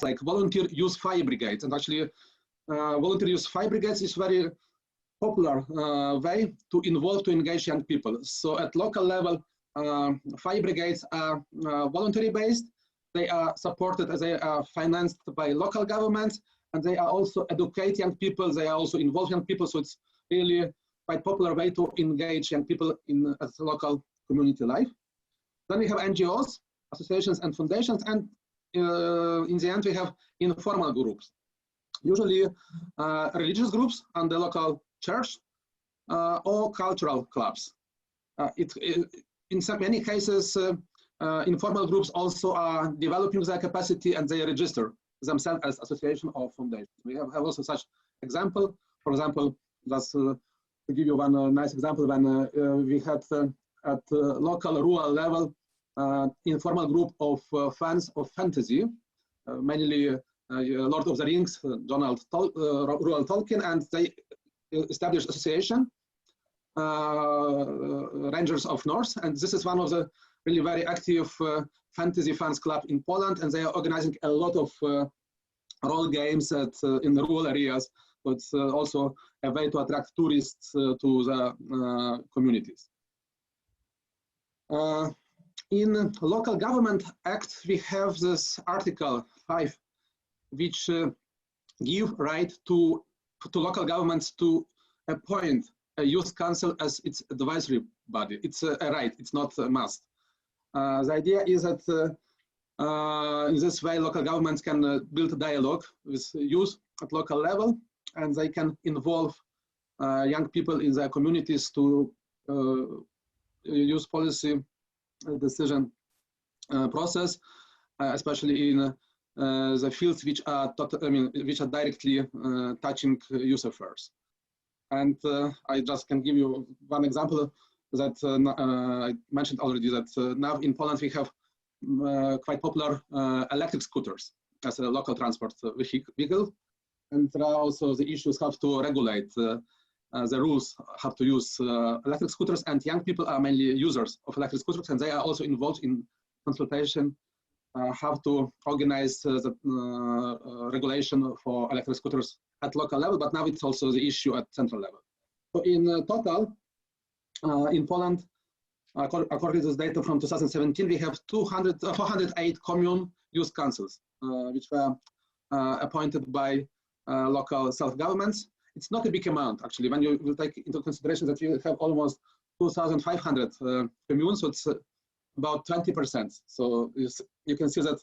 like volunteer youth fire brigades. And actually, volunteer youth fire brigades is very popular way to engage young people. So at local level, fire brigades are voluntary based. They are supported, as they are financed by local governments, and they are also educate young people. They are also involve young people. So it's really quite popular way to engage young people in local community life. Then we have NGOs, associations and foundations, and in the end we have informal groups, usually religious groups and the local church or cultural clubs. In many cases, informal groups also are developing their capacity and they register themselves as association or foundation. We have also such example. For example, just to give you one nice example, when we had at local rural level informal group of fans of fantasy, mainly Lord of the Rings, Roald Tolkien, and they established association, Rangers of North, and this is one of the really very active fantasy fans club in Poland, and they are organizing a lot of role games in the rural areas. So it's also a way to attract tourists to the communities. In Local Government Act, we have this Article 5, which give right to local governments to appoint a youth council as its advisory body. It's a right, it's not a must. The idea is that in this way, local governments can build a dialogue with youth at local level, and they can involve young people in their communities to use policy decision process, especially in the fields which are directly touching youth affairs. And I just can give you one example that I mentioned already, that now in Poland we have quite popular electric scooters as a local transport vehicle. And there are also the issues how to regulate the rules, how to use electric scooters, and young people are mainly users of electric scooters, and they are also involved in consultation how to organize the regulation for electric scooters at local level, but now it's also the issue at central level. So in total, in Poland, according to this data from 2017, we have 408 commune youth councils, which were appointed by local self-governments. It's not a big amount, actually, when you will take into consideration that we have almost 2,500 communes, so it's about 20%. So you can see that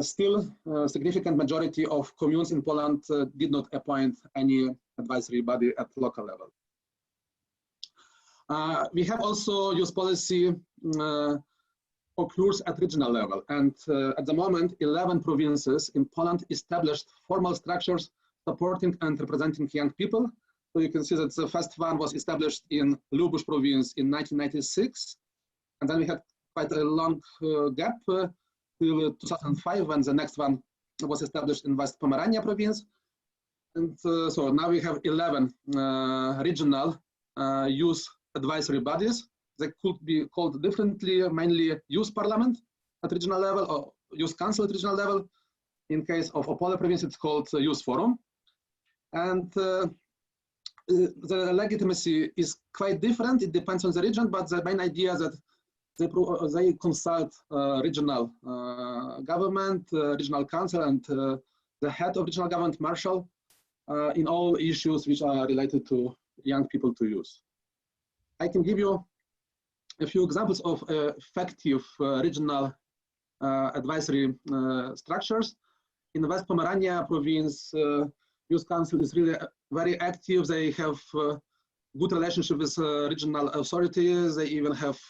still a significant majority of communes in Poland did not appoint any advisory body at local level. We have also youth policy occurs at regional level, and at the moment 11 provinces in Poland established formal structures supporting and representing young people. So you can see that the first one was established in Lubusz province in 1996, and then we had quite a long gap till 2005 when the next one was established in West Pomerania province. And so now we have 11 regional youth advisory bodies. They could be called differently, mainly youth parliament at regional level or youth council at regional level. In case of Opole province, it's called youth forum. And the legitimacy is quite different. It depends on the region, but the main idea is that they consult regional government, regional council, and the head of regional government, marshal, in all issues which are related to young people to use. I can give you a few examples of effective regional advisory structures. In the West Pomerania province, Youth Council is really very active. They have good relationship with regional authorities. They even have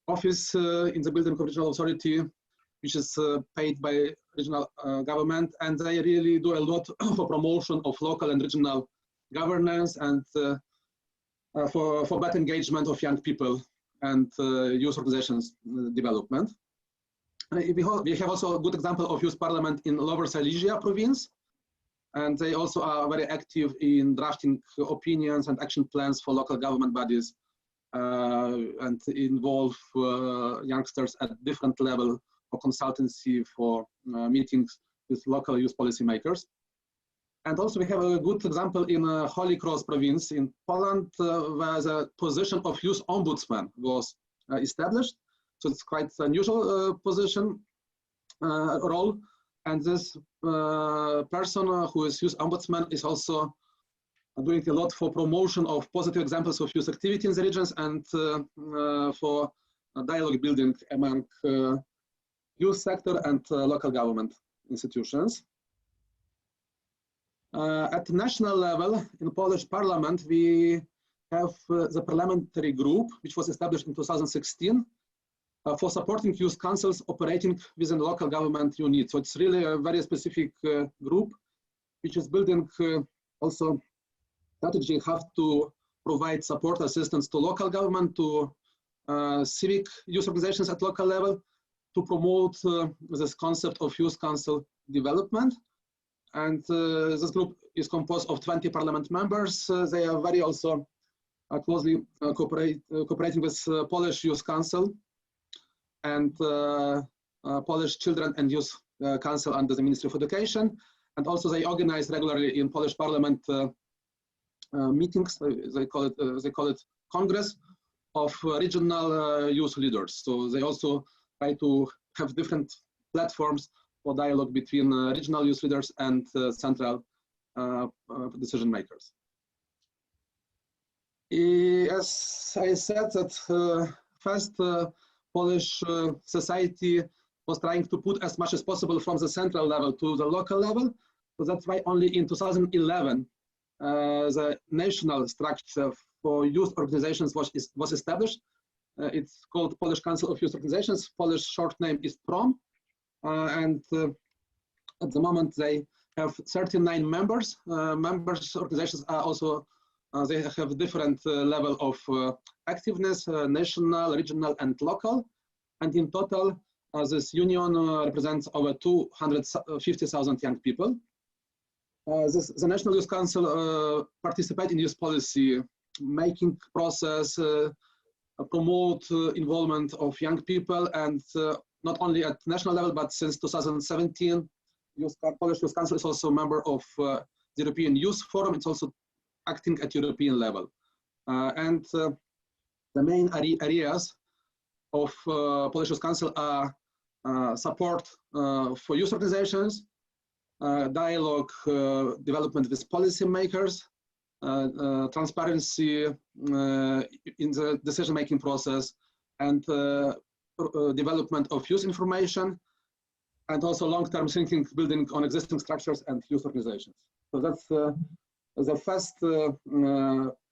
office in the building of regional authority, which is paid by regional government, and they really do a lot for promotion of local and regional governance and for better engagement of young people and youth organizations development. We have also a good example of youth parliament in Lower Silesia province, and they also are very active in drafting opinions and action plans for local government bodies and involve youngsters at different level for consultancy, for meetings with local youth policymakers. And also we have a good example in Holy Cross province in Poland, where the position of youth ombudsman was established. So it's quite an unusual position, role. And this person who is youth ombudsman is also doing a lot for promotion of positive examples of youth activity in the regions and for dialogue building among youth sector and local government institutions. At the national level, in Polish Parliament, we have the parliamentary group, which was established in 2016 for supporting youth councils operating within local government units. So it's really a very specific group, which is building also strategy how to provide support assistance to local government, to civic youth organizations at local level, to promote this concept of youth council development. And this group is composed of 20 parliament members. They are very also closely cooperating with Polish Youth Council and Polish Children and Youth Council under the Ministry of Education. And also they organize regularly in Polish Parliament meetings. They call it Congress of regional youth leaders. So they also try to have different platforms for dialogue between regional youth leaders and central decision makers. As I said, that first Polish society was trying to put as much as possible from the central level to the local level. So that's why only in 2011 the national structure for youth organizations was established. It's called Polish Council of Youth Organizations. Polish short name is PROM. And at the moment they have 39 members. Organizations are also, they have different level of activeness, national, regional, and local. And in total, this union represents over 250,000 young people. The National Youth Council participate in youth policy making process, promote involvement of young people, and not only at national level, but since 2017, Polish Youth Council is also a member of the European Youth Forum. It's also acting at European level. And the main areas of Polish Youth Council are support for youth organizations, dialogue, development with policymakers, transparency in the decision-making process, and development of youth information, and also long-term thinking, building on existing structures and youth organizations. So that's the first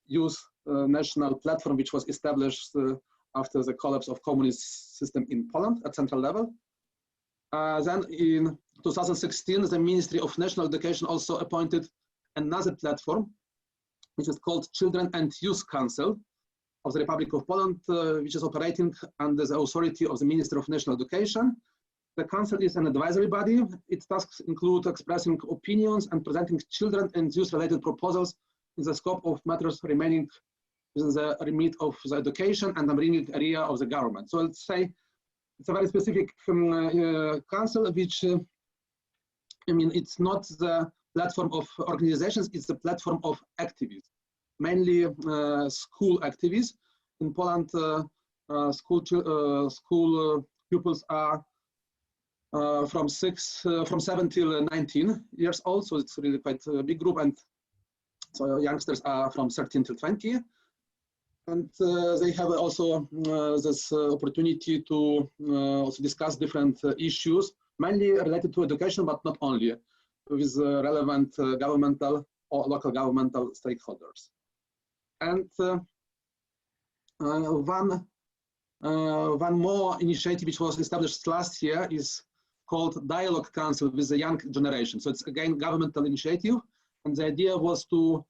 youth national platform which was established after the collapse of communist system in Poland at central level. Then in 2016, the Ministry of National Education also appointed another platform, which is called Children and Youth Council of the Republic of Poland, which is operating under the authority of the Ministry of National Education. The council is an advisory body. Its tasks include expressing opinions and presenting children and youth-related proposals in the scope of matters remaining within the remit of the education and the remit area of the government. So let's say it's a very specific council, which, I mean, it's not the platform of organizations, it's the platform of activists, mainly school activists. In Poland, school pupils are from 7 till 19 years old, so it's really quite a big group, and so youngsters are from 13 till 20. And they have also this opportunity to also discuss different issues, mainly related to education, but not only, with relevant governmental or local governmental stakeholders. And one more initiative which was established last year is called Dialogue Council with the Young Generation. So it's again governmental initiative, and the idea was to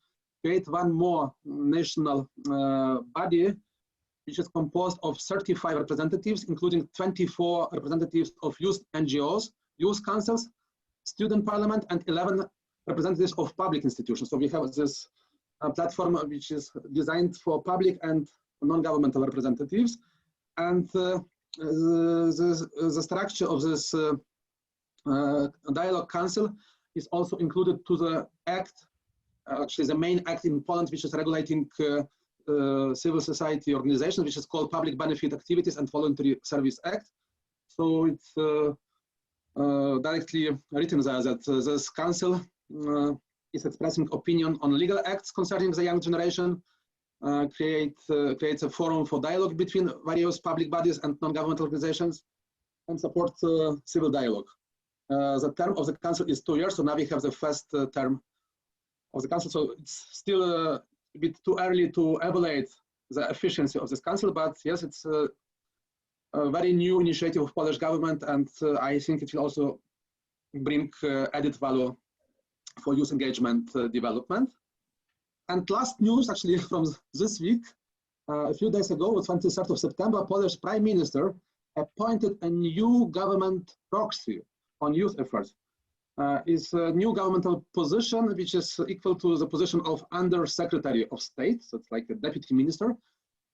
create one more national body, which is composed of 35 representatives, including 24 representatives of youth NGOs, youth councils, student parliament, and 11 representatives of public institutions. So we have this platform which is designed for public and non-governmental representatives. And the structure of this dialogue council is also included to the act, actually the main act in Poland, which is regulating civil society organizations, which is called Public Benefit Activities and Voluntary Service Act. So it's directly written there that this council is expressing opinion on legal acts concerning the young generation, creates a forum for dialogue between various public bodies and non-governmental organizations, and supports civil dialogue. The term of the council is 2 years, so now we have the first term of the council. So it's still a bit too early to evaluate the efficiency of this council, but yes, it's a very new initiative of Polish government, and I think it will also bring added value for youth engagement development. And last news, actually, from this week, a few days ago, 23rd of September, Polish Prime Minister appointed a new government proxy on youth affairs. It's a new governmental position, which is equal to the position of Under Secretary of State, so it's like a deputy minister.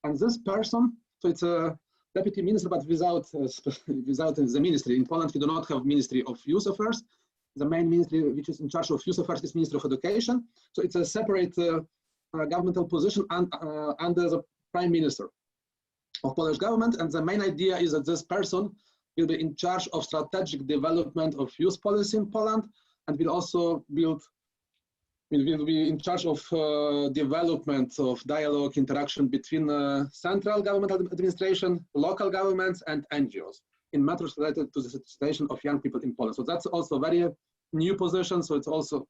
And this person, so it's a deputy minister, but without the ministry. In Poland, we do not have Ministry of Youth Affairs. The main ministry which is in charge of youth affairs is Ministry of Education. So it's a separate governmental position under the Prime Minister of Polish government. And the main idea is that this person will be in charge of strategic development of youth policy in Poland, and will also will be in charge of development of dialogue, interaction between central government administration, local governments, and NGOs in matters related to the situation of young people in Poland. So that's also a very new position. So it's also,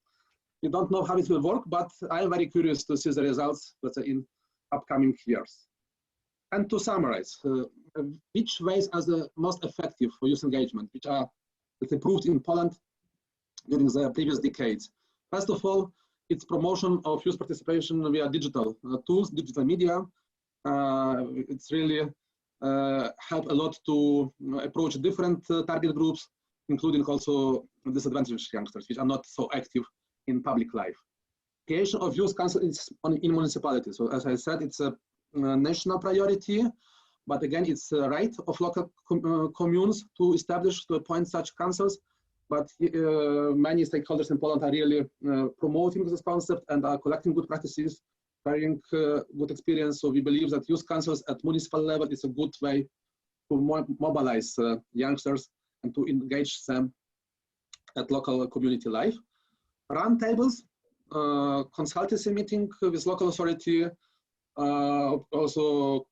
you don't know how it will work, but I am very curious to see the results, let's say, in upcoming years. And to summarize, which ways are the most effective for youth engagement, which are, let's say, proved in Poland during the previous decades? First of all, it's promotion of youth participation via digital tools, digital media. It's really help a lot to approach different target groups, including also disadvantaged youngsters, which are not so active in public life. Creation of youth councils in municipalities. So as I said, it's a national priority, but again, it's a right of local communes to establish, to appoint such councils. But many stakeholders in Poland are really promoting this concept and are collecting good practices, sharing good experience. So we believe that youth councils at municipal level is a good way to mobilize youngsters and to engage them at local community life. Roundtables, consultancy meeting with local authority, also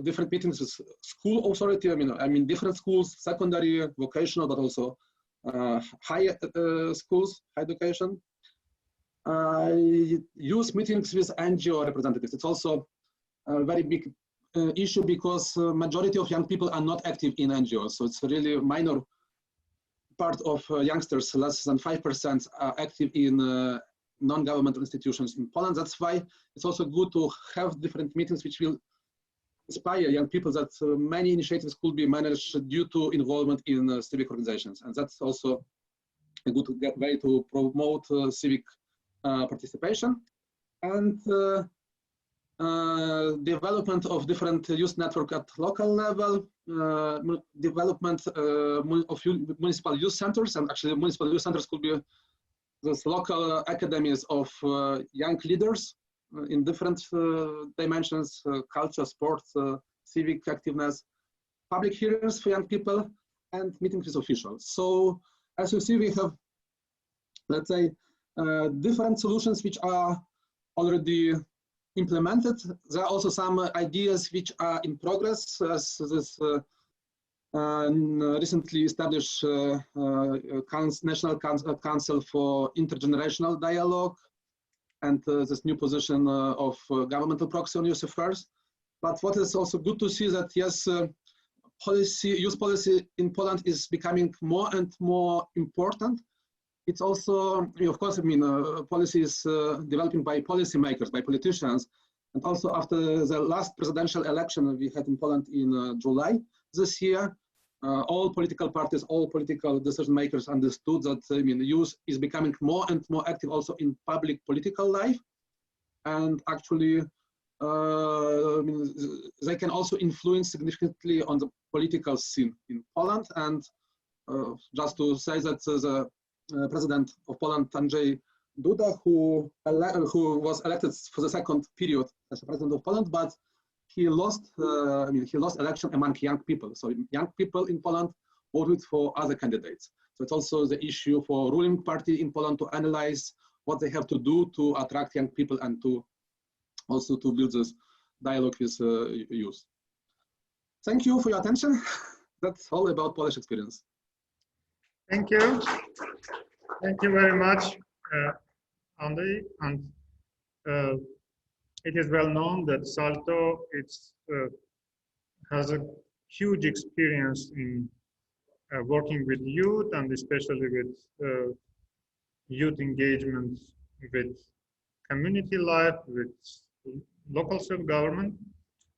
different meetings with school authority. I mean different schools, secondary, vocational, but also high schools, higher education. Youth meetings with NGO representatives. It's also a very big issue because majority of young people are not active in NGOs. So it's a really minor part of youngsters, less than 5% are active in non-governmental institutions in Poland. That's why it's also good to have different meetings which will inspire young people that many initiatives could be managed due to involvement in civic organizations. And that's also a good way to promote civic participation. And development of different youth network at local level, development of municipal youth centers, and actually municipal youth centers could be those local academies of young leaders in different dimensions, culture, sports, civic activeness, public hearings for young people, and meetings with officials. So as you see, we have, let's say, different solutions which are already implemented. There are also some ideas which are in progress, as this recently established National Council for Intergenerational Dialogue, and this new position of governmental proxy on youth affairs. But what is also good to see that, yes, youth policy in Poland is becoming more and more important. It's also, of course, policy is developing by policymakers, by politicians. And also after the last presidential election we had in Poland in July this year, all political parties, all political decision makers understood that youth is becoming more and more active also in public political life. And actually I mean, they can also influence significantly on the political scene in Poland. And just to say that the president of Poland, Andrij Duda, who was elected for the second period as president of Poland, but he lost. He lost election among young people. So young people in Poland voted for other candidates. So it's also the issue for ruling party in Poland to analyze what they have to do to attract young people and to also to build this dialogue with youth. Thank you for your attention. That's all about Polish experience. Thank you. Thank you very much, Andrij. And it is well known that SALTO has a huge experience in working with youth, and especially with youth engagement with community life, with local self-government.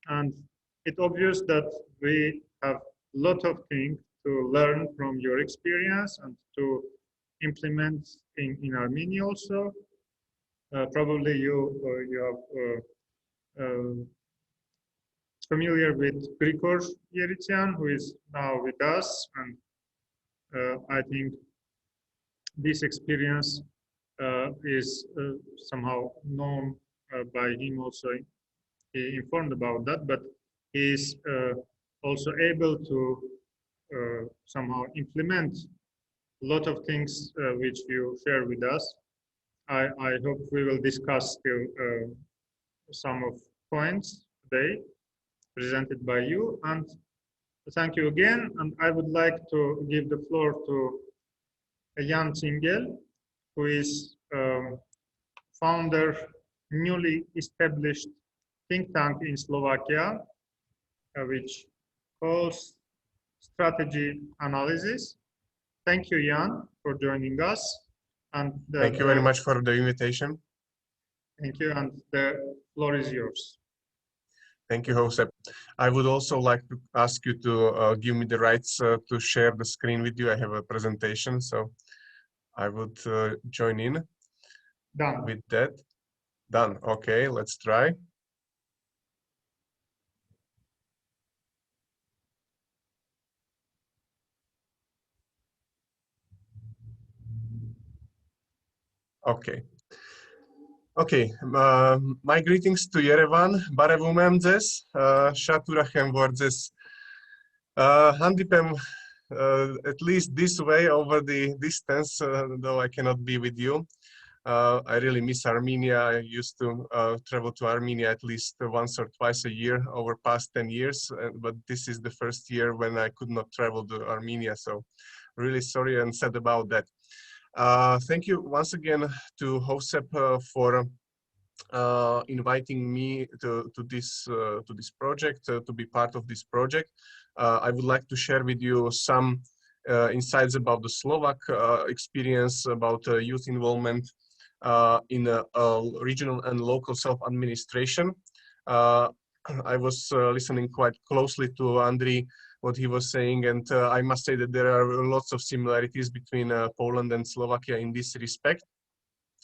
And it's obvious that we have a lot of things to learn from your experience and to implement in Armenia also. Probably you are familiar with Grigor Yerevan, who is now with us, and I think this experience is somehow known by him also. He informed about that, but he is also able to somehow implement a lot of things which you share with us. I hope we will discuss still some of points today presented by you, and thank you again. And I would like to give the floor to Jan Cingel, who is founder, newly established think tank in Slovakia, which calls strategy analysis. Thank you, Jan, for joining us. And thank you very much for the invitation. Thank you, and the floor is yours. Thank you, Josep. I would also like to ask you to give me the rights to share the screen with you. I have a presentation, so I would join in. Done. With that. Done. Okay, let's try. Okay. Okay, my greetings to Yerevan, Barevumemzes, Shaturachem Vordzes, Handipem, at least this way over the distance, though I cannot be with you. I really miss Armenia. I used to travel to Armenia at least once or twice a year over past 10 years, but this is the first year when I could not travel to Armenia, so really sorry and sad about that. Thank you once again to Josep for inviting me to this project, to be part of this project. I would like to share with you some insights about the Slovak experience, about youth involvement in regional and local self-administration. I was listening quite closely to Andrij, what he was saying, and I must say that there are lots of similarities between Poland and Slovakia in this respect,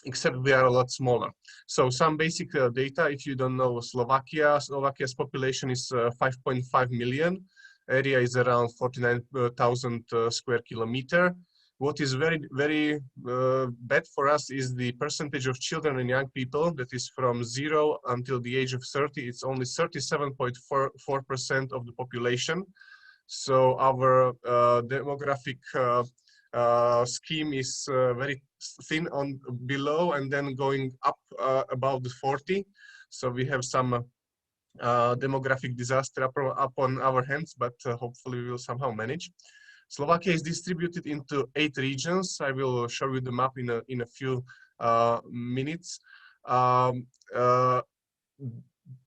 except we are a lot smaller. So some basic data, if you don't know Slovakia's population is 5.5 million. Area is around 49,000 square kilometer. What is very, very bad for us is the percentage of children and young people that is from 0 until the age of 30. It's only 37.4% of the population. So our demographic scheme is very thin on below and then going up about the 40. So we have some demographic disaster up on our hands, but hopefully we will somehow manage. Slovakia is distributed into 8 regions. I will show you the map in a few minutes.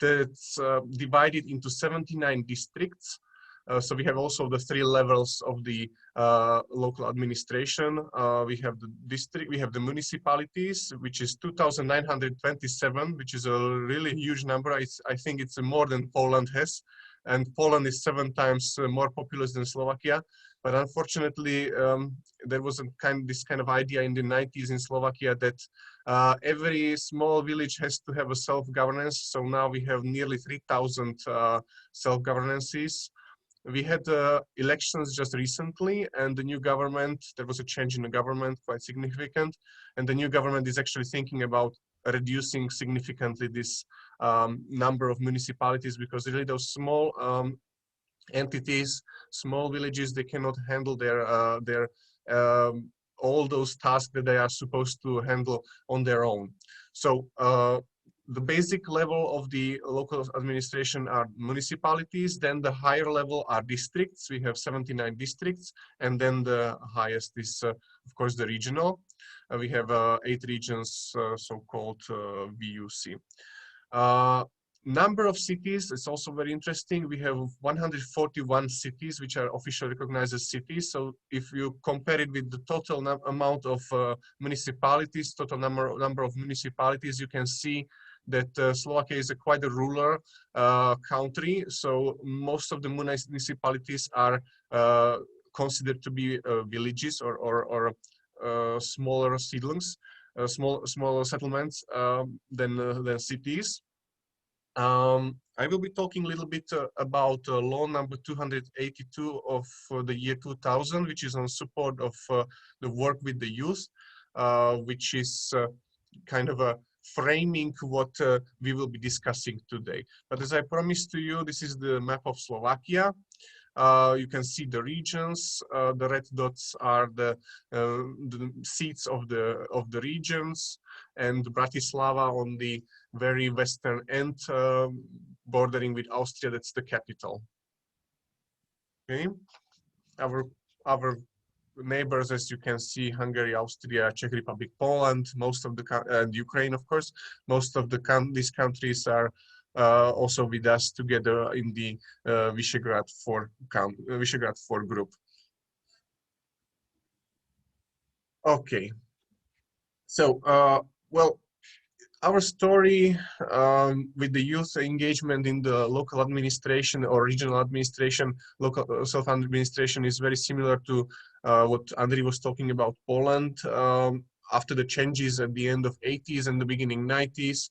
That's divided into 79 districts. So we have also the 3 levels of the local administration. We have the district, we have the municipalities, which is 2,927, which is a really huge number. I think it's more than Poland has, and Poland is 7 times more populous than Slovakia. But unfortunately, there was this kind of idea in the 90s in Slovakia that every small village has to have a self-governance. So now we have nearly 3,000 self-governances. We had elections just recently, and the new government, there was a change in the government, quite significant, and the new government is actually thinking about reducing significantly this number of municipalities, because really those small entities, small villages, they cannot handle their all those tasks that they are supposed to handle on their own. So the basic level of the local administration are municipalities, then the higher level are districts. We have 79 districts, and then the highest is, of course, the regional. We have 8 regions, so-called VUC. Number of cities is also very interesting. We have 141 cities which are officially recognized as cities. So if you compare it with the total amount of municipalities, total number of municipalities, you can see that Slovakia is quite a rural country. So most of the municipalities are considered to be villages or smaller seedlings, smaller settlements than cities. I will be talking a little bit about law number 282 of the year 2000, which is on support of the work with the youth, which is kind of a framing what we will be discussing today. But as I promised to you, this is the map of Slovakia. You can see the regions. The red dots are the seats of the regions, and Bratislava on the very western end, bordering with Austria. That's the capital. Okay, our neighbors, as you can see, Hungary, Austria, Czech Republic, Poland, most of the and Ukraine, of course. Most of these countries are also with us together in the Visegrad 4 group. Okay, so well, our story with the youth engagement in the local administration or regional administration, local self-administration, is very similar to what Andrij was talking about Poland. After the changes at the end of 80s and the beginning 90s,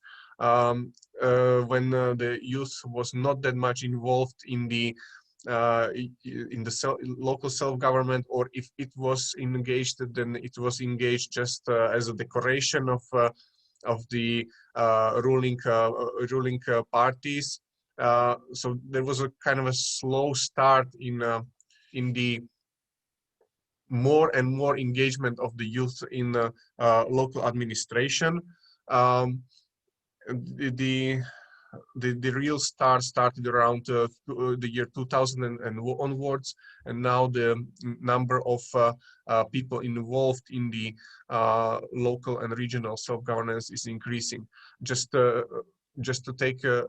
when the youth was not that much involved in the local self-government, or if it was engaged, then it was engaged just as a decoration of the ruling parties. So there was a kind of a slow start in the more and more engagement of the youth in local administration. The real start started around the year 2000 and onwards, and now the number of people involved in the local and regional self-governance is increasing. Just to take a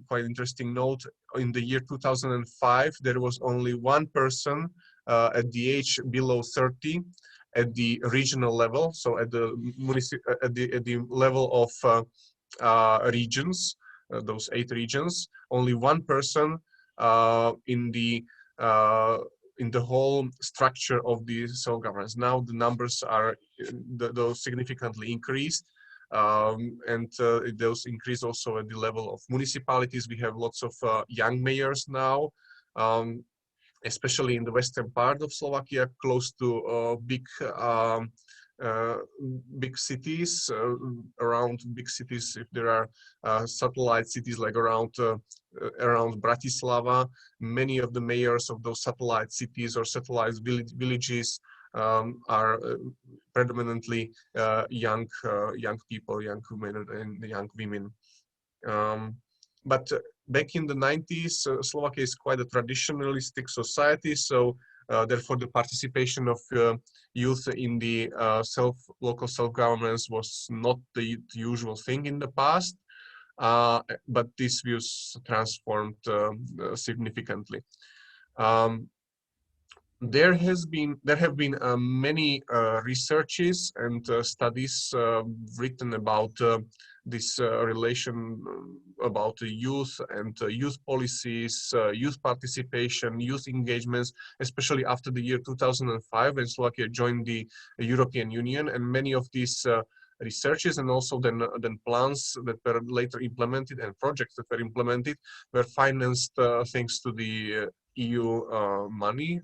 quite interesting note, in the year 2005, there was only one person at the age below 30 at the regional level, so at the level of regions, those 8 regions, only one person in the whole structure of the self-governance. Now the numbers are those significantly increased, and those increase also at the level of municipalities. We have lots of young mayors now, especially in the western part of Slovakia, close to big cities, around big cities. If there are satellite cities like around Bratislava, many of the mayors of those satellite cities or satellite villages are predominantly young people, young men and young women. But back in the 90s, Slovakia is quite a traditionalistic society, so therefore the participation of youth in the local self-governance was not the usual thing in the past, but this views transformed significantly. There have been many researches and studies written about this relation about youth and youth policies, youth participation, youth engagements, especially after the year 2005 when Slovakia joined the European Union, and many of these researches and also then plans that were later implemented and projects that were implemented were financed thanks to the EU money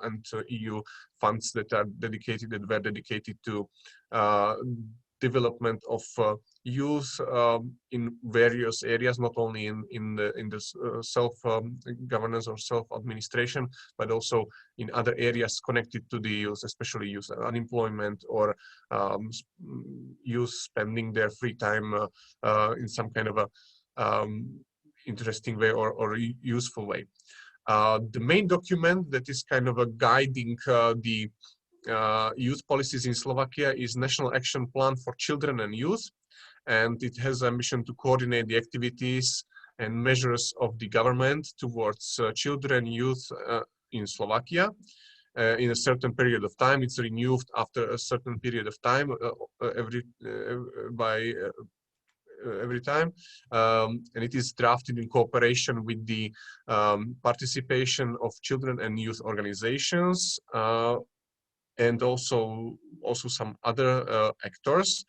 and EU funds that were dedicated to development of youth in various areas, not only in the self governance or self administration, but also in other areas connected to the youth, especially youth unemployment or youth spending their free time in some kind of a interesting way or useful way. The main document that is kind of a guiding the youth policies in Slovakia is National Action Plan for Children and Youth, and it has a mission to coordinate the activities and measures of the government towards children and youth in Slovakia in a certain period of time. It's renewed after a certain period of time every time, and it is drafted in cooperation with the participation of children and youth organizations and also some other actors,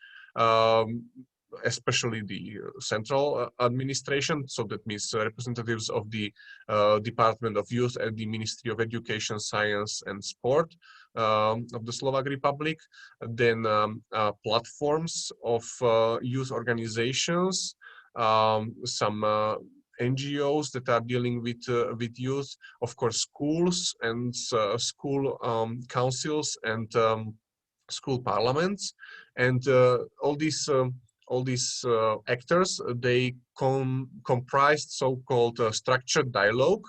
especially the central administration. So that means representatives of the Department of Youth and the Ministry of Education, Science and Sport of the Slovak Republic. Then platforms of youth organizations, some NGOs that are dealing with youth, of course, schools and school councils and school parliaments, and all these actors, they comprised so-called structured dialogue.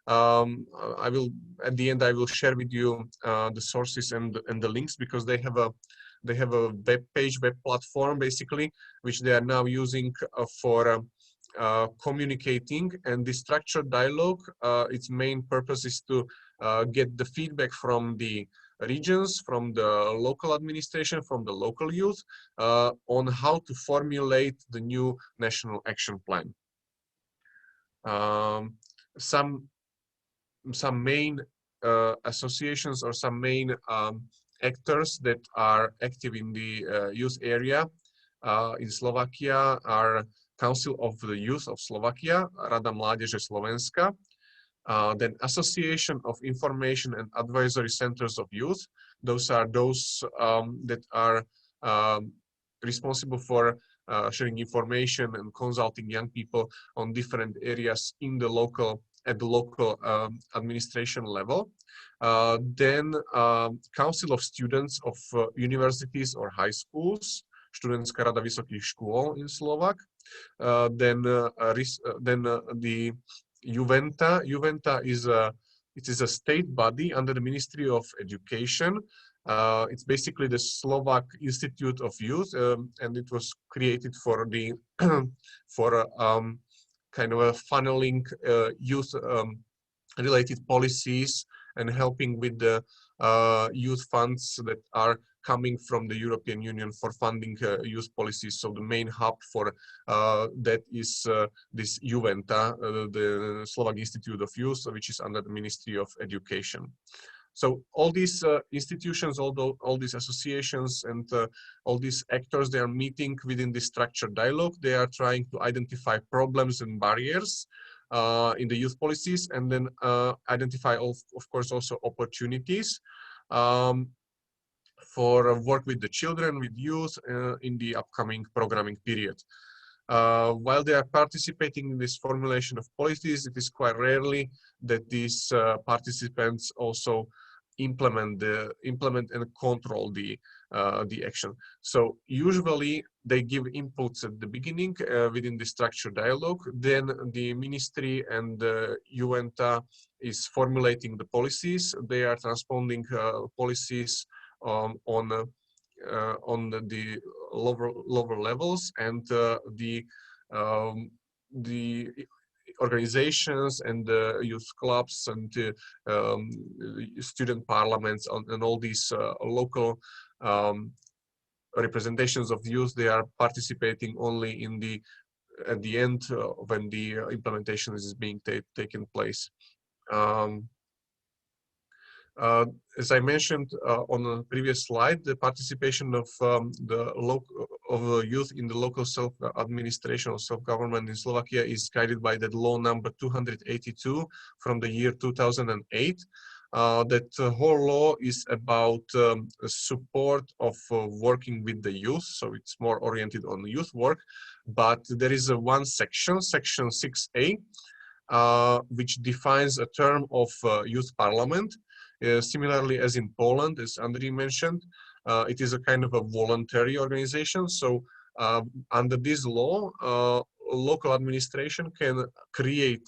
I will at the end I will share with you the sources and the links, because they have a web page, web platform basically, which they are now using for communicating. And the structured dialogue, its main purpose is to get the feedback from the regions, from the local administration, from the local youth, on how to formulate the new national action plan. Some main associations or some main actors that are active in the youth area in Slovakia are Council of the Youth of Slovakia, Rada Mládeže Slovenska, then Association of Information and Advisory Centers of Youth. Those are those that are responsible for sharing information and consulting young people on different areas in the local administration level. Then Council of Students of Universities or High Schools, Študentská rada vysokých škôl in Slovak. Then the Juventa. Juventa is a state body under the Ministry of Education. It's basically the Slovak Institute of Youth, and it was created for the kind of a funneling youth related policies and helping with the youth funds that are coming from the European Union for funding youth policies. So the main hub for that is this Juventa, the Slovak Institute of Youth, which is under the Ministry of Education. So all these institutions, all these associations and all these actors, they are meeting within this structured dialogue. They are trying to identify problems and barriers in the youth policies, and then identify, of course, also opportunities for work with the children, with youth in the upcoming programming period. While they are participating in this formulation of policies, it is quite rarely that these participants also implement and control the action. So usually they give inputs at the beginning within the structured dialogue. Then the ministry and the Juventa is formulating the policies. They are transposing policies on the lower levels, and the organizations and the youth clubs and student parliaments and all these local representations of youth, they are participating only in the at the end when the implementation is being taken place. Um, as I mentioned on a previous slide, the participation of youth in the local self-administration or self-government in Slovakia is guided by the law number 282 from the year 2008. That whole law is about support of working with the youth, so it's more oriented on youth work. But there is one section, section 6A, which defines a term of youth parliament. Similarly, as in Poland, as Andrij mentioned, it is a kind of a voluntary organization. So under this law, local administration can create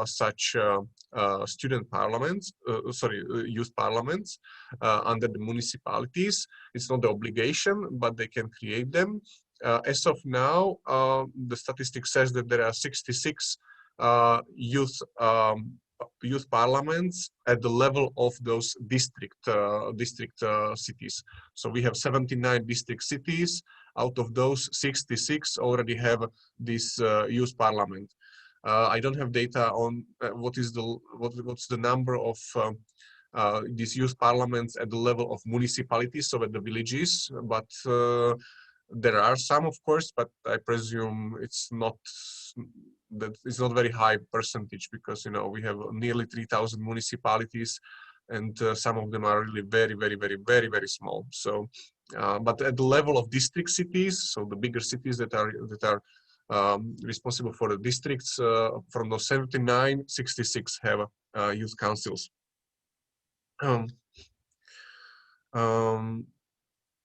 such student parliaments, youth parliaments under the municipalities. It's not the obligation, but they can create them. As of now, the statistics says that there are 66 youth parliaments at the level of those district cities. So we have 79 district cities. Out of those, 66 already have this youth parliament. I don't have data on what's the number of these youth parliaments at the level of municipalities, so at the villages, but there are some, of course, but I presume it's not very high percentage, because we have nearly 3,000 municipalities, and some of them are really very, very, very, very, very small. So, but at the level of district cities, so the bigger cities that are responsible for the districts, from those 79, 66 have youth councils.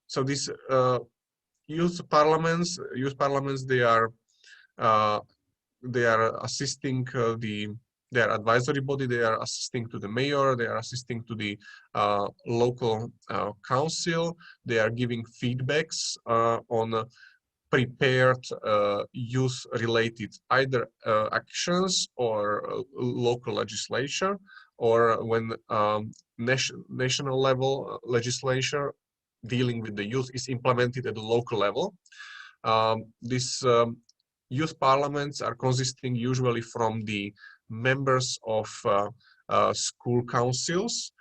So these youth parliaments, they are assisting they are advisory body. They are assisting to the mayor. They are assisting to the local council. They are giving feedbacks on prepared youth-related either actions or local legislation, or when national level legislation dealing with the youth is implemented at the local level. These youth parliaments are consisting usually from the members of school councils.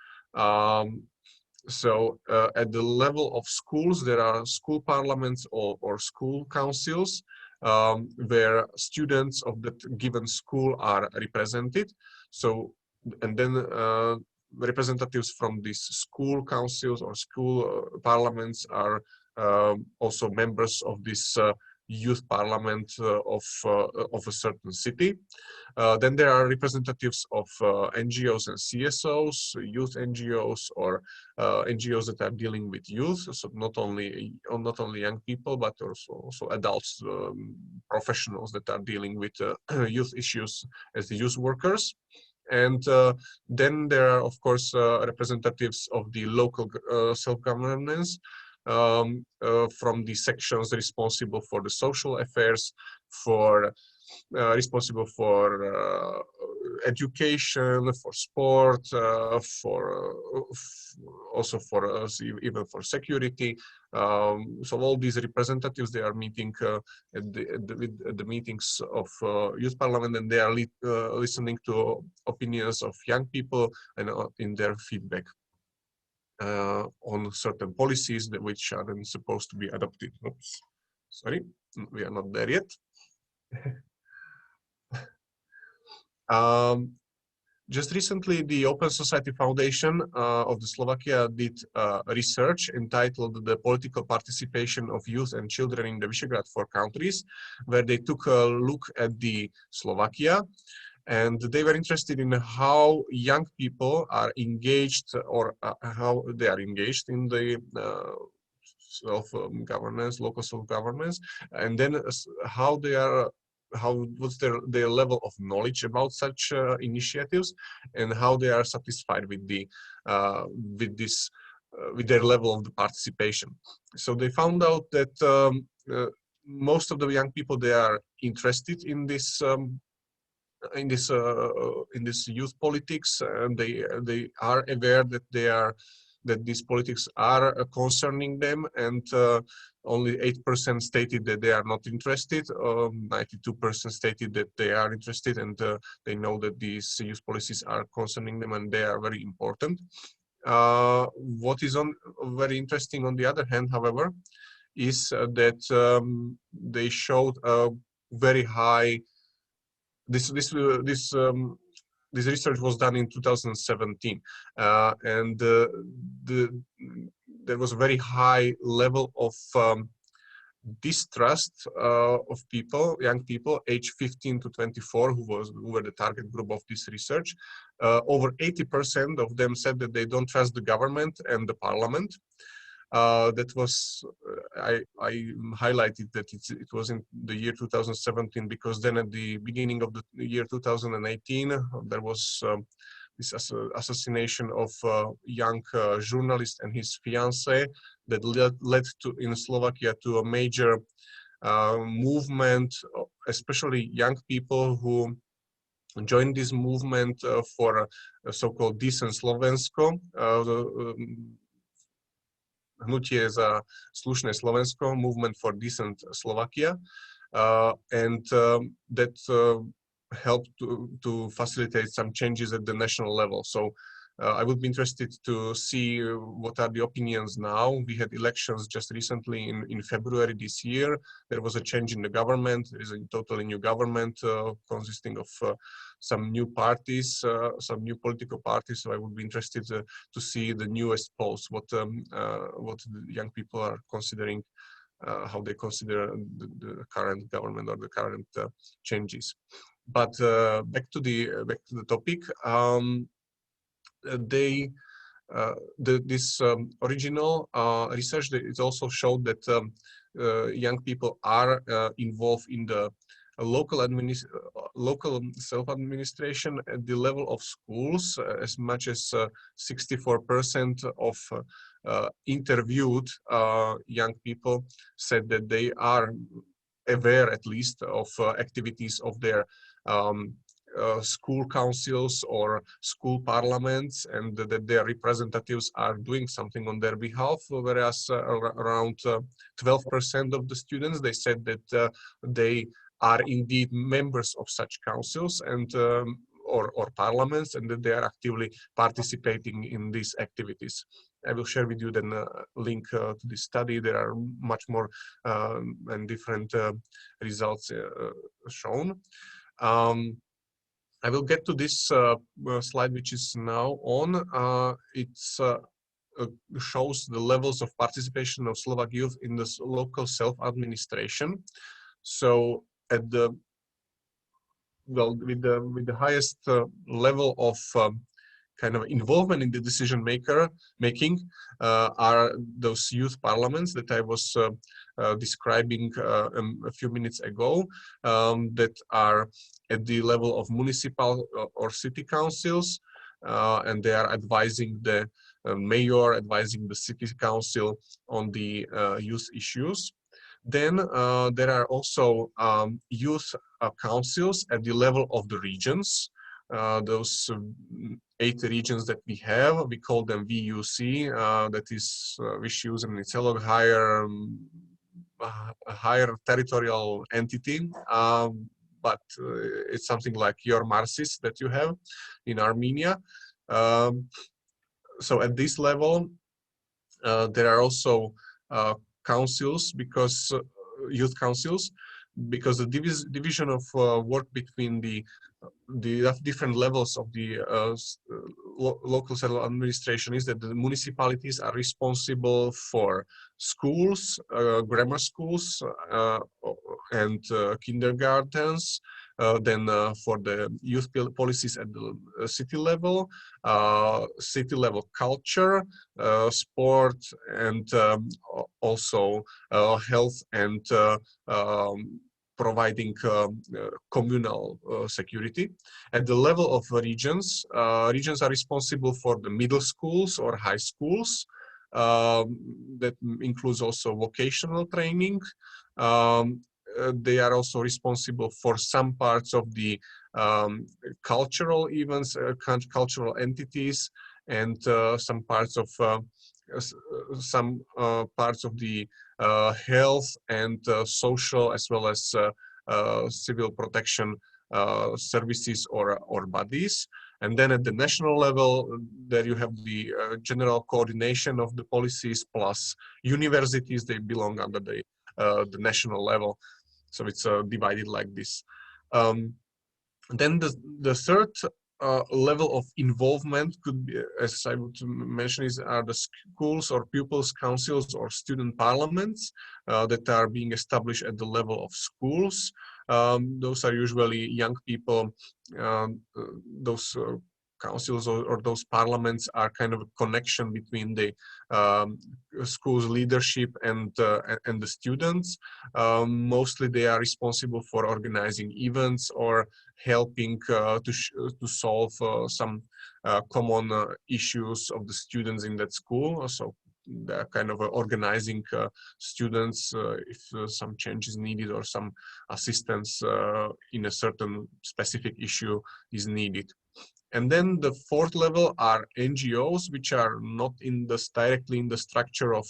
So at the level of schools, there are school parliaments or school councils where students of that given school are represented. So, and then representatives from these school councils or school parliaments are also members of this youth parliament of a certain city. Then there are representatives of NGOs and CSOs, youth NGOs, or NGOs that are dealing with youth. So not only young people, but also adults, professionals that are dealing with youth issues as the youth workers. And then there are, of course, representatives of the local self-governance, from the sections responsible for the social affairs, responsible for education, for sport, also for even for security. So all these representatives, they are meeting at the meetings of youth parliament, and they are listening to opinions of young people and in their feedback on certain policies which are then supposed to be adopted. Oops, sorry, we are not there yet. Just recently, the Open Society Foundation of the Slovakia did research entitled "The Political Participation of Youth and Children in the Visegrad 4 countries," where they took a look at the Slovakia. And they were interested in how young people are engaged, or how they are engaged in the self-governance, local self-governance, and then what's their level of knowledge about such initiatives, and how they are satisfied with with their level of the participation. So they found out that most of the young people, they are interested in this youth politics, and they are aware that they are that these politics are concerning them, and only 8% stated that they are not interested. 92% stated that they are interested, and they know that these youth policies are concerning them and they are very important. What is very interesting on the other hand, however, is that they showed a very high. This research was done in 2017, and there was a very high level of distrust of people, young people, age 15 to 24, who were the target group of this research. Over 80% of them said that they don't trust the government and the parliament. That was, I highlighted that it was in the year 2017, because then at the beginning of the year 2018, there was this assassination of a young journalist and his fiancée that led to, in Slovakia, to a major movement, especially young people who joined this movement for a so-called decent Slovensko. Hnutie za slušné Slovensko, movement for decent Slovakia, and that helped to facilitate some changes at the national level. So I would be interested to see what are the opinions now. We had elections just recently in February this year. There was a change in the government. There is a totally new government consisting of some new parties, some new political parties. So I would be interested to see the newest polls, what the young people are considering, how they consider the current government or the current changes. But back to the topic. This original research, it also showed that young people are involved in the local self-administration at the level of schools. As much as 64% of interviewed young people said that they are aware, at least, of activities of their school councils or school parliaments, and that their representatives are doing something on their behalf, whereas around 12% of the students, they said that they are indeed members of such councils and or parliaments, and that they are actively participating in these activities. I will share with you then a link to this study. There are much more and different results shown. I will get to this slide, which is now on. It shows the levels of participation of Slovak youth in this local self-administration. So at the with the highest level of kind of involvement in the decision making are those youth parliaments that I was describing a few minutes ago, that are at the level of municipal or city councils, and they are advising the mayor, advising the city council on the youth issues. Then there are also youth councils at the level of the regions. Those 8 regions that we have, we call them VUC, that is Vyšší územný celok, a higher territorial entity, but it's something like your Marsis that you have in Armenia. So at this level, there are also councils, because youth councils, because the division of work between the different levels of the local self-administration is that the municipalities are responsible for schools, grammar schools, and kindergartens. Then for the youth policies at the city level culture, sport, and also health and providing communal security. At the level of regions, regions are responsible for the middle schools or high schools. That includes also vocational training. They are also responsible for some parts of the cultural events, cultural entities, and some parts of the health and social, as well as civil protection services or bodies. And then at the national level, there you have the general coordination of the policies, plus universities. They belong under the national level. So it's divided like this. Then the third level of involvement could be, as I would mention, are the schools or pupils' councils or student parliaments that are being established at the level of schools. Those are usually young people. Those councils or those parliaments are kind of a connection between the school's leadership and the students. Mostly they are responsible for organizing events or helping to solve some common issues of the students in that school. So they're kind of organizing students if some change is needed or some assistance in a certain specific issue is needed. And then the fourth level are NGOs, which are not directly in the structure of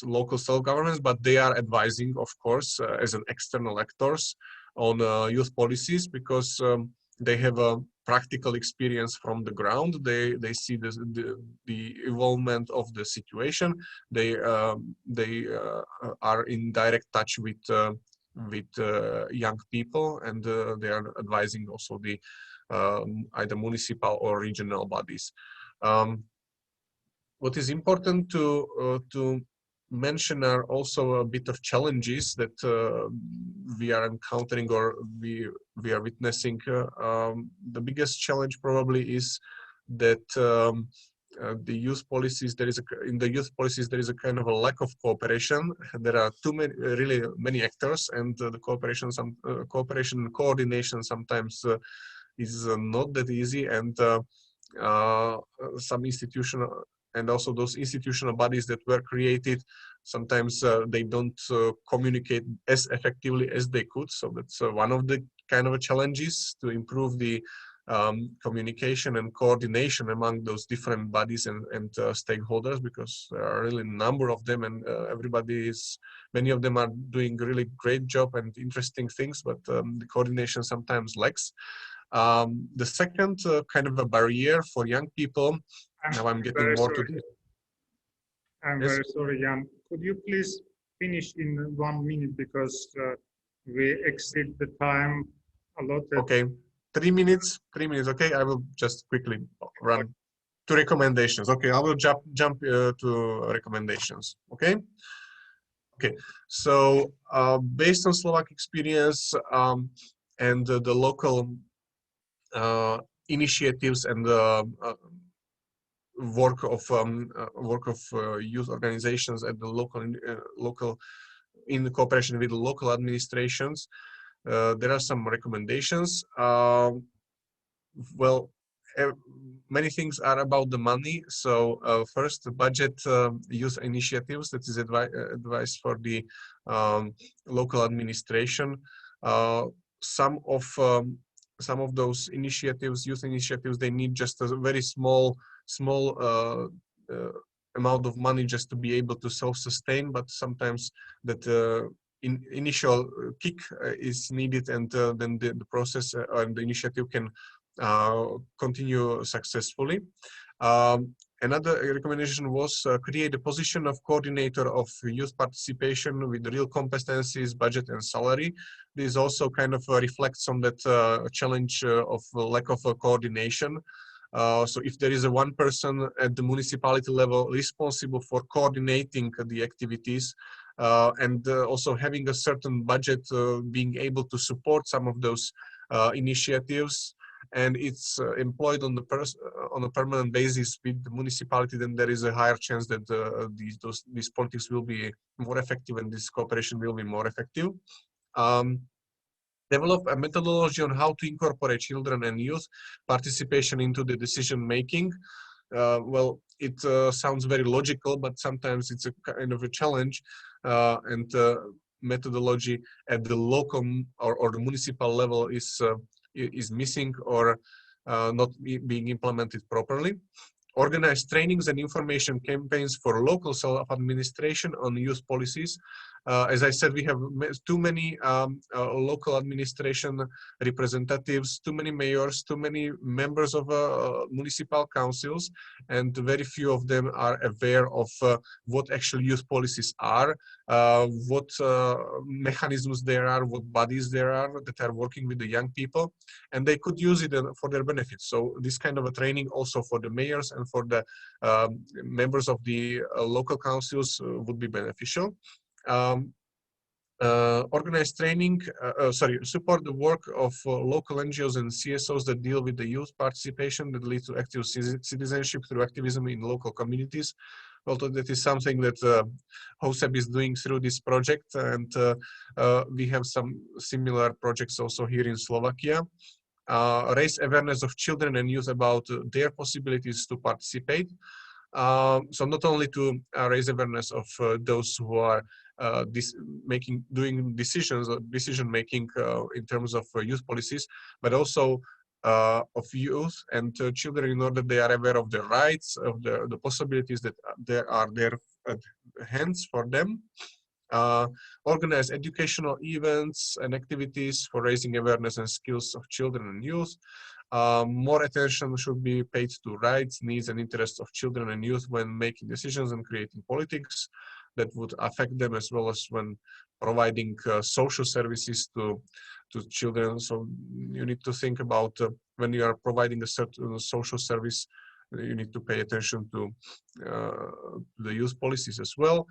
local self-governments, but they are advising, of course, as an external actors on youth policies, because they have a practical experience from the ground. They see the evolvement of the situation. They are in direct touch with young people, and they are advising also the either municipal or regional bodies. What is important to mention are also a bit of challenges that we are encountering or we are witnessing. The biggest challenge probably is that the youth policies, in the youth policies there is a kind of a lack of cooperation. There are really many actors, and the cooperation and coordination sometimes is not that easy, and some institutional and also those institutional bodies that were created, sometimes they don't communicate as effectively as they could. So that's one of the kind of challenges to improve the communication and coordination among those different bodies and stakeholders, because there are really a number of them, and many of them are doing a really great job and interesting things, but the coordination sometimes lacks. The second kind of a barrier for young people, now I'm getting more to this. I'm Yes? very sorry, Jan. Could you please finish in 1 minute, because we exceed the time allotted. Okay, 3 minutes. 3 minutes. Okay, I will just quickly run to recommendations. Okay, I will jump to recommendations. Okay. Okay. So based on Slovak experience and the local initiatives and work of youth organizations at the local in cooperation with the local administrations, there are some recommendations. Well, many things are about the money. So first, the budget youth initiatives, that is advice for the local administration. Some of those initiatives, youth initiatives, they need just a very small amount of money just to be able to self-sustain, but sometimes that initial kick is needed, and then the process and the initiative can continue successfully. Another recommendation was create a position of coordinator of youth participation with real competencies, budget, and salary. This also kind of reflects on that challenge of lack of coordination. So if there is one person at the municipality level responsible for coordinating the activities and also having a certain budget, being able to support some of those initiatives, and it's employed on a permanent basis with the municipality, then there is a higher chance that these politics will be more effective and this cooperation will be more effective. Develop a methodology on how to incorporate children and youth participation into the decision making. Well, it sounds very logical, but sometimes it's a kind of a challenge, and methodology at the local or the municipal level is missing, or not being implemented properly. Organize trainings and information campaigns for local self-administration on youth policies. As I said, we have too many local administration representatives, too many mayors, too many members of municipal councils, and very few of them are aware of what actually youth policies are, what mechanisms there are, what bodies there are that are working with the young people, and they could use it for their benefit. So this kind of a training also for the mayors and for the members of the local councils would be beneficial. Organize training, support the work of local NGOs and CSOs that deal with the youth participation that leads to active citizenship through activism in local communities. Although that is something that HOSEB is doing through this project, and we have some similar projects also here in Slovakia. Raise awareness of children and youth about their possibilities to participate. So not only to raise awareness of those who are doing decision making in terms of youth policies, but also of youth and children, in order they are aware of their rights, of the possibilities that there are there at hands for them. Organize educational events and activities for raising awareness and skills of children and youth. More attention should be paid to rights, needs, and interests of children and youth when making decisions and creating politics that would affect them, as well as when providing social services to children. So you need to think about when you are providing a certain social service, you need to pay attention to the youth policies as well.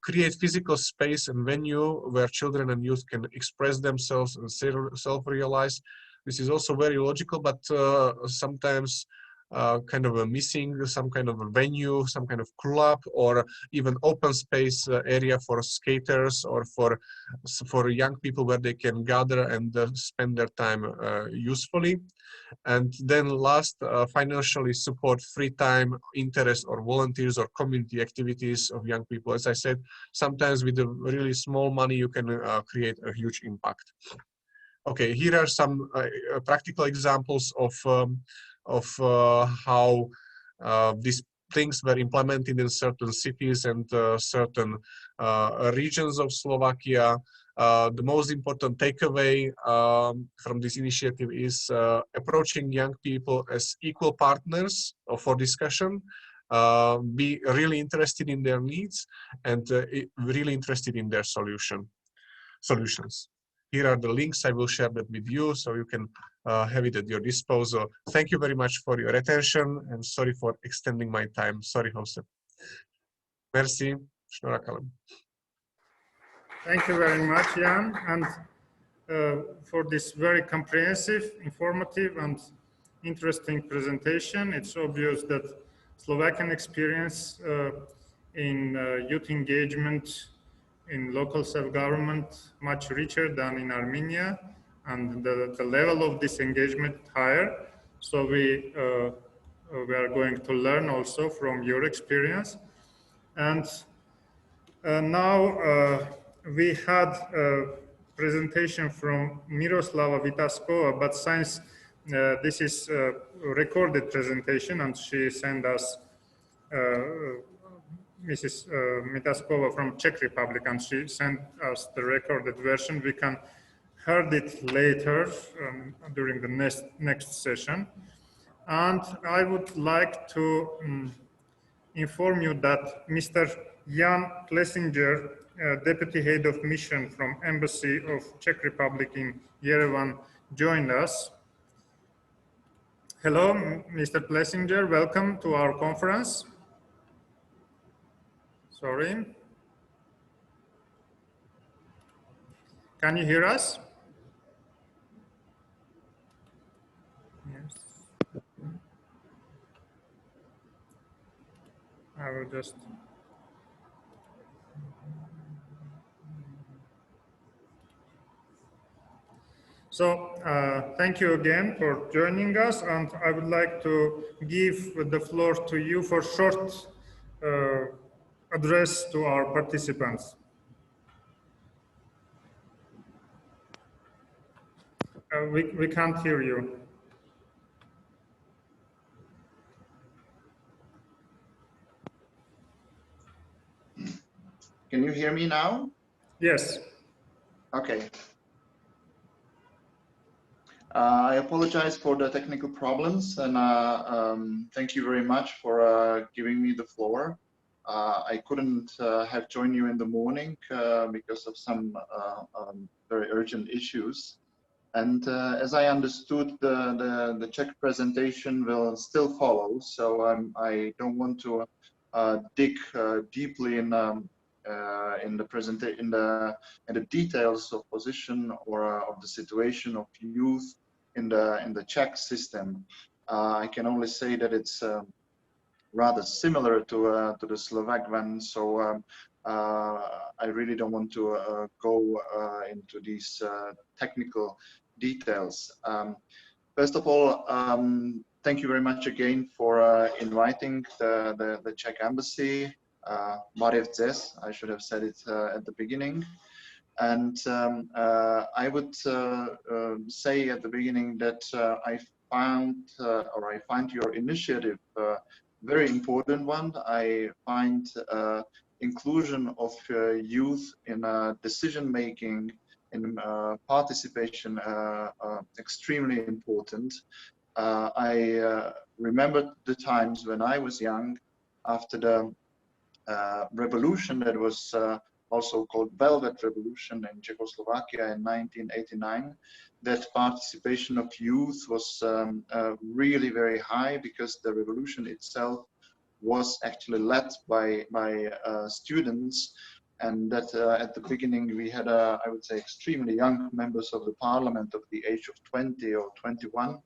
Create physical space and venue where children and youth can express themselves and self-realize. This is also very logical, but sometimes kind of a missing some kind of a venue, some kind of club, or even open space area for skaters or for young people where they can gather and spend their time usefully. And then last, financially support free time, interest, or volunteers or community activities of young people. As I said, sometimes with a really small money, you can create a huge impact. Okay, here are some practical examples of how these things were implemented in certain cities and certain regions of Slovakia. The most important takeaway from this initiative is approaching young people as equal partners for discussion, be really interested in their needs, and really interested in their solutions. Here are the links. I will share that with you so you can have it at your disposal. Thank you very much for your attention, and sorry for extending my time. Sorry, Jose. Merci. Šnorakalem. Thank you very much, Jan, and for this very comprehensive, informative, and interesting presentation. It's obvious that Slovakian experience in youth engagement in local self-government much richer than in Armenia, and the level of this engagement higher. So we are going to learn also from your experience. And now we had a presentation from Miroslava Vitaskova, but since this is a recorded presentation and she sent us Mrs. Mitaskova from Czech Republic, and she sent us the recorded version. We can heard it later during the next session. And I would like to inform you that Mr. Jan Plesinger, Deputy Head of Mission from Embassy of Czech Republic in Yerevan, joined us. Hello, Mr. Plesinger, welcome to our conference. Sorry. Can you hear us? Yes. I will just. So thank you again for joining us, and I would like to give the floor to you for short address to our participants. We can't hear you. Can you hear me now? Yes. Okay. I apologize for the technical problems, and thank you very much for giving me the floor. I couldn't have joined you in the morning because of some very urgent issues. And as I understood, the Czech presentation will still follow, so I don't want to dig deeply in the details of position or of the situation of youth in the Czech system. I can only say that it's rather similar to the Slovak one, so I really don't want to go into these technical details. First of all, thank you very much again for inviting the Czech embassy. Mariev Zes, I should have said it at the beginning. And I would say at the beginning that I find your initiative very important one. I find inclusion of youth in decision making, in participation, extremely important. I remember the times when I was young, after the revolution that was also called Velvet Revolution in Czechoslovakia in 1989, that participation of youth was really very high, because the revolution itself was actually led by students, and that at the beginning we had, I would say, extremely young members of the parliament of the age of 20 or 21.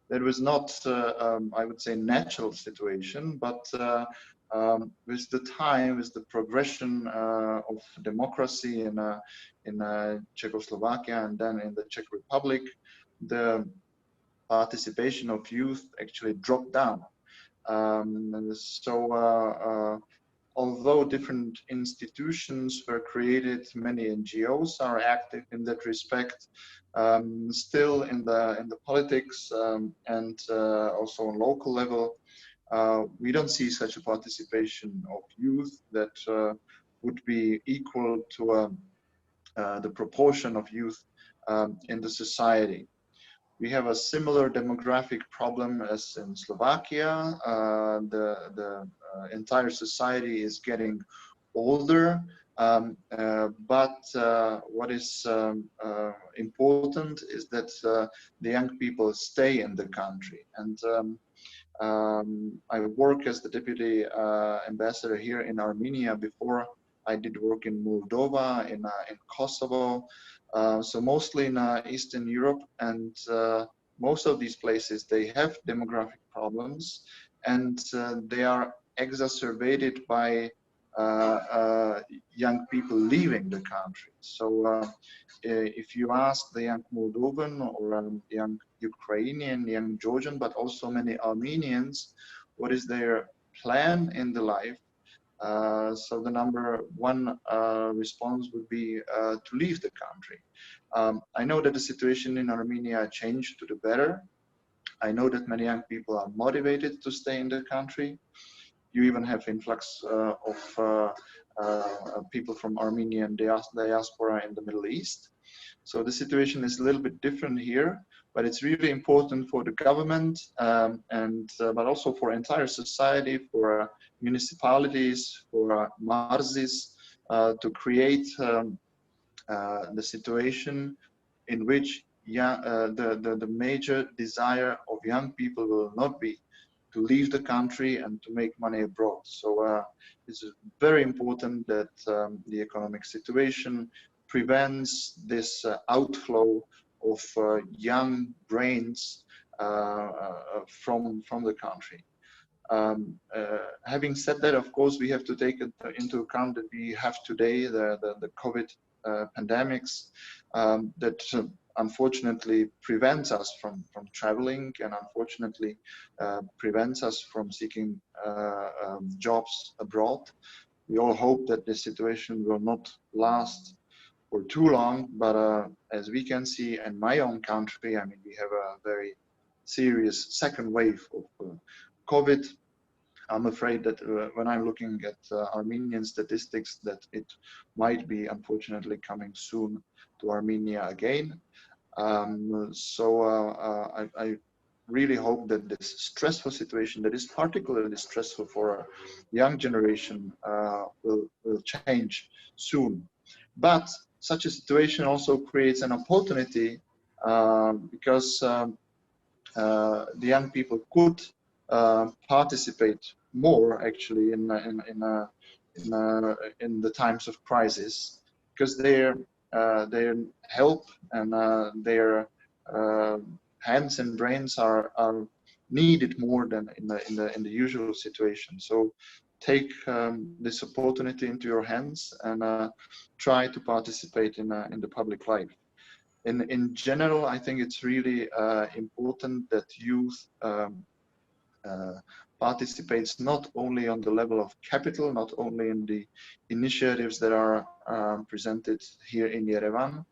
That was not, I would say, natural situation, but with the time, with the progression of democracy in Czechoslovakia and then in the Czech Republic, the participation of youth actually dropped down. Although different institutions were created, many NGOs are active in that respect. Still in the politics and also on local level, we don't see such a participation of youth that would be equal to the proportion of youth in the society. We have a similar demographic problem as in Slovakia. The entire society is getting older, but what is important is that the young people stay in the country. And I work as the deputy ambassador here in Armenia. Before, I did work in Moldova, in Kosovo, so mostly in Eastern Europe, and most of these places, they have demographic problems, and they are exacerbated by young people leaving the country. So if you ask the young Moldovan or young Ukrainian, young Georgian, but also many Armenians, what is their plan in the life? So the number one response would be to leave the country. I know that the situation in Armenia changed to the better. I know that many young people are motivated to stay in the country. You even have influx of people from Armenian diaspora in the Middle East. So the situation is a little bit different here, but it's really important for the government but also for entire society, for municipalities, for MARZIs, to create the situation in which the major desire of young people will not be to leave the country and to make money abroad. So it's very important that the economic situation prevents this outflow of young brains from the country. Having said that, of course, we have to take into account that we have today the COVID pandemics that unfortunately prevents us from traveling, and unfortunately prevents us from seeking jobs abroad. We all hope that this situation will not last for too long, but as we can see in my own country, I mean, we have a very serious second wave of COVID. I'm afraid that when I'm looking at Armenian statistics, that it might be unfortunately coming soon to Armenia again. I really hope that this stressful situation that is particularly stressful for our young generation will change soon. But such a situation also creates an opportunity because the young people could participate more actually in the times of crisis, because their help and their hands and brains are needed more than in the usual situation. So take this opportunity into your hands and try to participate in the public life. In general, I think it's really important that youth participates not only on the level of capital, not only in the initiatives that are presented here in Yerevan,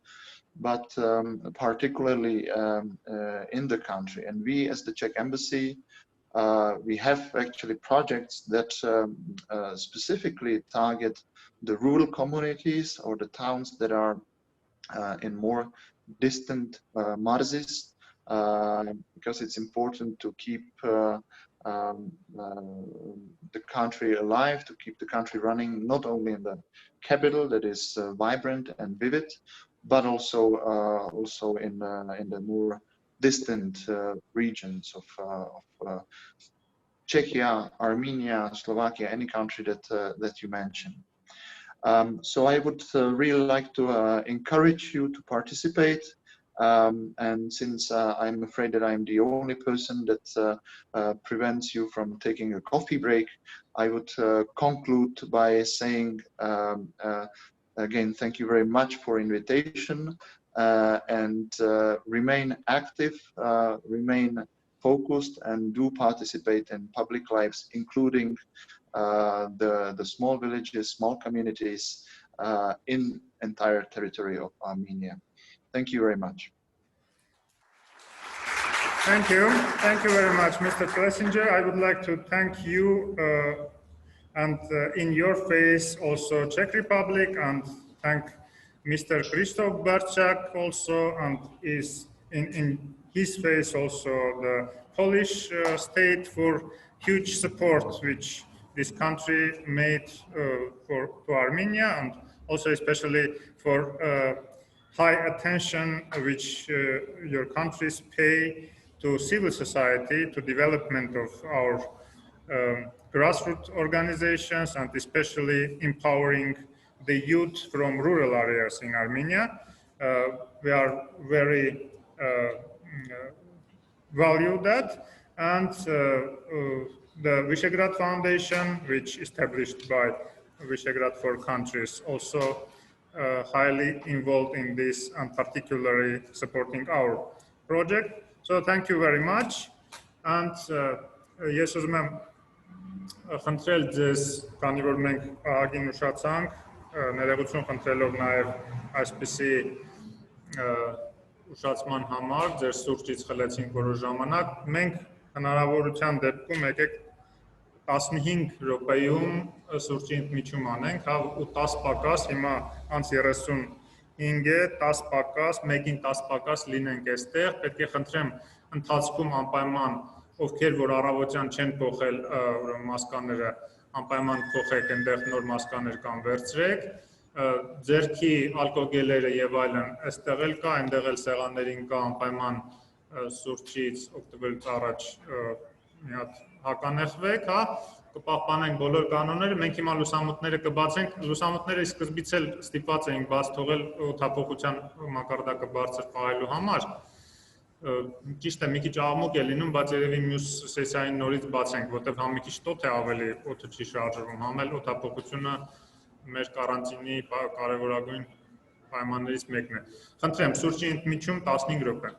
but particularly in the country. And we, as the Czech Embassy, we have actually projects that specifically target the rural communities or the towns that are in more distant marzes, because it's important to keep the country alive, to keep the country running, not only in the capital that is vibrant and vivid, but also in the more distant regions of Czechia, Armenia, Slovakia, any country that you mentioned. So I would really like to encourage you to participate. And since I'm afraid that I'm the only person that prevents you from taking a coffee break, I would conclude by saying again, thank you very much for invitation, and remain active, remain focused, and do participate in public lives, including the small villages, small communities in entire territory of Armenia. Thank you very much. Thank you. Thank you very much, Mr. Schlesinger. I would like to thank you and in your face also Czech Republic, and thank Mr. Krzysztof Barczak also, and is in his face also the Polish state for huge support which this country made to Armenia, and also especially for high attention which your countries pay to civil society, to development of our grassroots organizations, and especially empowering the youth from rural areas in Armenia. We are very value that, and the Visegrad Foundation, which established by Visegrad 4 countries, also highly involved in this and particularly supporting our project. So thank you very much. And yes, ուզում եմ խնդրել ձեզ, քանի որ մենք ահագին ուշացանք, ներողություն խնդրելով նաև այսպիսի ուշացման համար, ձեր սուրճից խլեցինք որոշ ժամանակ, մենք հնարավորության դեպքում եկեք 15 րոպեում սուրճի ընդմիջում անենք, ու 10 պակաս, հիմա անց 35 է, 10 պակաս, մեկին 10 պակաս լինենք այստեղ, պետք է խնդրեմ ընթացքում անպայման, ովքեր որ առավոտյան չեն փոխել մասկաները, անպայման փոխեք, այնտեղ նոր մասկաներ կան վերցրեք, ձերքի ալկոգելերը եւ այլն այստեղ էլ կա, այնտեղ էլ սեղաններին կա, անպայման սուրճից օգտվելուց առաջ մի հատ հականեղվեք, հա, կպահպանենք բոլոր կանոնները, մենք հիմա լուսամուտները կբացենք, լուսամուտները սկզբից էլ ստիպված էինք բաց թողել օդափոխության մակարդակը բարձր պահելու համար, ճիշտ է, մի քիչ աղմուկ է լինում, բայց երևի մյուս սեսիային նորից բացենք, որտեղ համ մի քիչ տոթ է ավելի օդը չի շարժվում, համ էլ օդափոխությունը մեր կարանտինի կարևորագույն պայմաններից մեկն է։ Խնդրեմ, սուրճի ընդմիջում 15 րոպե։